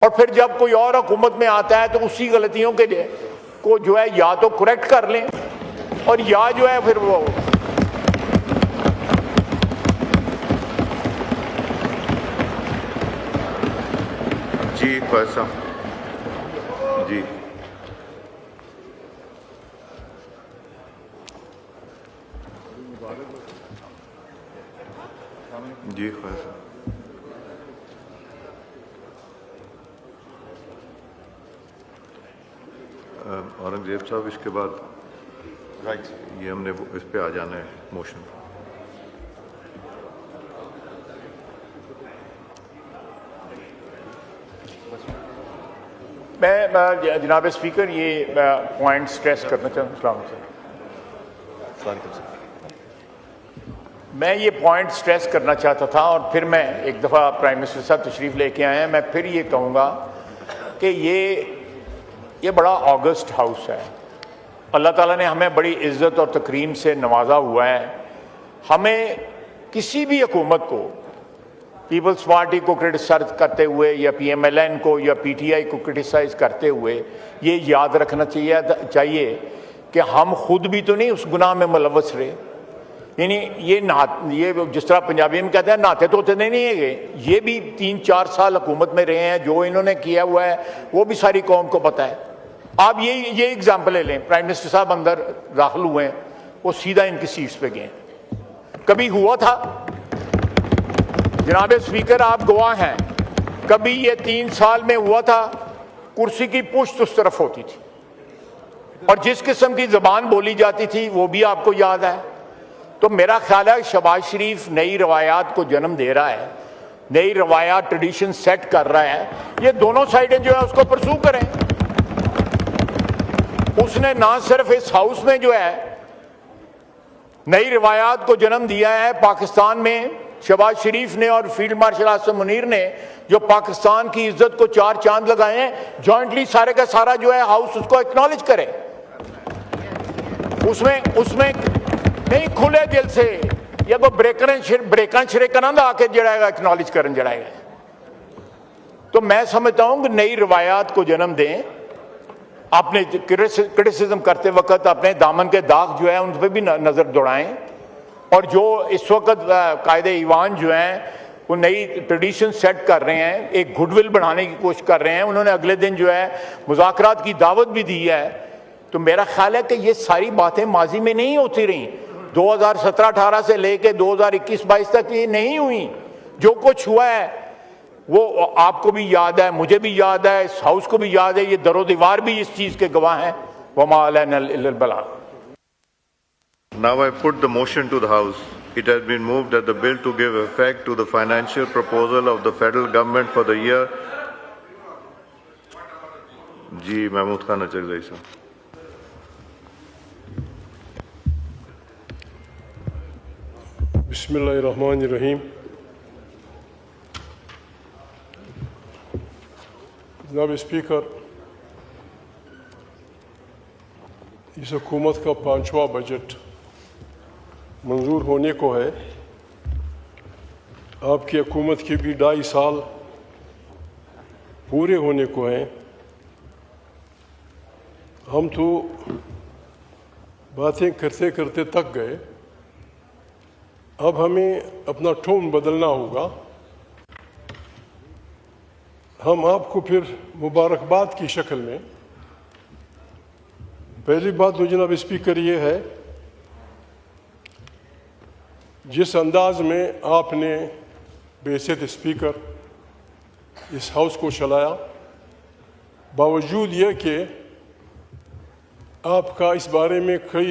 اور پھر جب کوئی اور حکومت میں آتا ہے تو اسی غلطیوں کے کو جو ہے یا تو کریکٹ کر لیں اور یا جو ہے پھر وہ جی فیصل جی جی فیصل اورنگزیب صاحب اس کے بعد یہ ہم نے اس پہ آ جانا ہے موشن. میں جناب اسپیکر یہ پوائنٹ سٹریس کرنا چاہوں. السلام علیکم. میں یہ پوائنٹ سٹریس کرنا چاہتا تھا اور پھر میں ایک دفعہ پرائم منسٹر صاحب تشریف لے کے آئے ہیں. میں پھر یہ کہوں گا کہ یہ بڑا آگسٹ ہاؤس ہے. اللہ تعالیٰ نے ہمیں بڑی عزت اور تکریم سے نوازا ہوا ہے. ہمیں کسی بھی حکومت کو پیپلز پارٹی کو کرٹیسائز کرتے ہوئے یا پی ایم ایل این کو یا پی ٹی آئی کو کرٹیسائز کرتے ہوئے یہ یاد رکھنا چاہیے کہ ہم خود بھی تو نہیں اس گناہ میں ملوث رہے. یعنی یہ جس طرح پنجابی میں کہتے ہیں نہاتے دھوتے نہیں ہے. یہ بھی 3-4 سال حکومت میں رہے ہیں. جو انہوں نے کیا ہوا ہے وہ بھی ساری قوم کو پتہ ہے. آپ یہ اگزامپل لے لیں. پرائم منسٹر صاحب اندر داخل ہوئے ہیں, وہ سیدھا ان کی سیٹس پہ گئے. کبھی ہوا تھا جناب اسپیکر, آپ گواہ ہیں, کبھی یہ 3 سال میں ہوا تھا کرسی کی پشت اس طرف ہوتی تھی اور جس قسم کی زبان بولی جاتی تھی وہ بھی آپ کو یاد ہے. تو میرا خیال ہے شہباز شریف نئی روایات کو جنم دے رہا ہے, نئی روایات ٹریڈیشن سیٹ کر رہا ہے. یہ دونوں سائڈیں جو ہے اس کو پرسو کریں. اس نے نہ صرف اس ہاؤس میں جو ہے نئی روایات کو جنم دیا ہے, پاکستان میں شہباز شریف نے اور فیلڈ مارشل عاصم منیر نے جو پاکستان کی عزت کو 4 چاند لگائے ہیں, جوائنٹلی سارے کا سارا جو ہے ہاؤس اس کو ایکنالج کرے. اس میں نہیں کھلے دل سے یا کوئی بریکن شریکن آ کے جڑائے گا ایکنالج کرن جڑائے گا. تو میں سمجھتا ہوں کہ نئی روایات کو جنم دیں. اپنے کرٹیسزم کرتے وقت اپنے دامن کے داغ جو ہے ان پہ بھی نظر دوڑائیں. اور جو اس وقت قائد ایوان جو ہیں وہ نئی ٹریڈیشن سیٹ کر رہے ہیں, ایک گڈ ول بنانے کی کوشش کر رہے ہیں. انہوں نے اگلے دن جو ہے مذاکرات کی دعوت بھی دی ہے. تو میرا خیال ہے کہ یہ ساری باتیں ماضی میں نہیں ہوتی رہیں. 2017-18 سے لے کے 2021-22 تک یہ نہیں ہوئی. جو کچھ ہوا ہے وہ آپ کو بھی یاد ہے, مجھے بھی یاد ہے, اس ہاؤس کو بھی یاد ہے. یہ در و دیوار بھی اس چیز کے گواہ ہیں. وما علینا الا البلاغ. Now I put the motion to the House. It has been moved that the bill to give effect to the financial proposal of the federal government for the year. جی محمود خان اچھا صاحب. بسم اللہ الرحمن الرحیم. جناب اسپیکر, اس حکومت کا 5واں بجٹ منظور ہونے کو ہے. آپ کی حکومت کے بھی 2.5 سال پورے ہونے کو ہیں. ہم تو باتیں کرتے کرتے تک گئے. اب ہمیں اپنا ٹون بدلنا ہوگا. ہم آپ کو پھر مبارکباد کی شکل میں, پہلی بات تو جناب اسپیکر یہ ہے, جس انداز میں آپ نے بحیثیت اسپیکر اس ہاؤس کو چلایا, باوجود یہ کہ آپ کا اس بارے میں کئی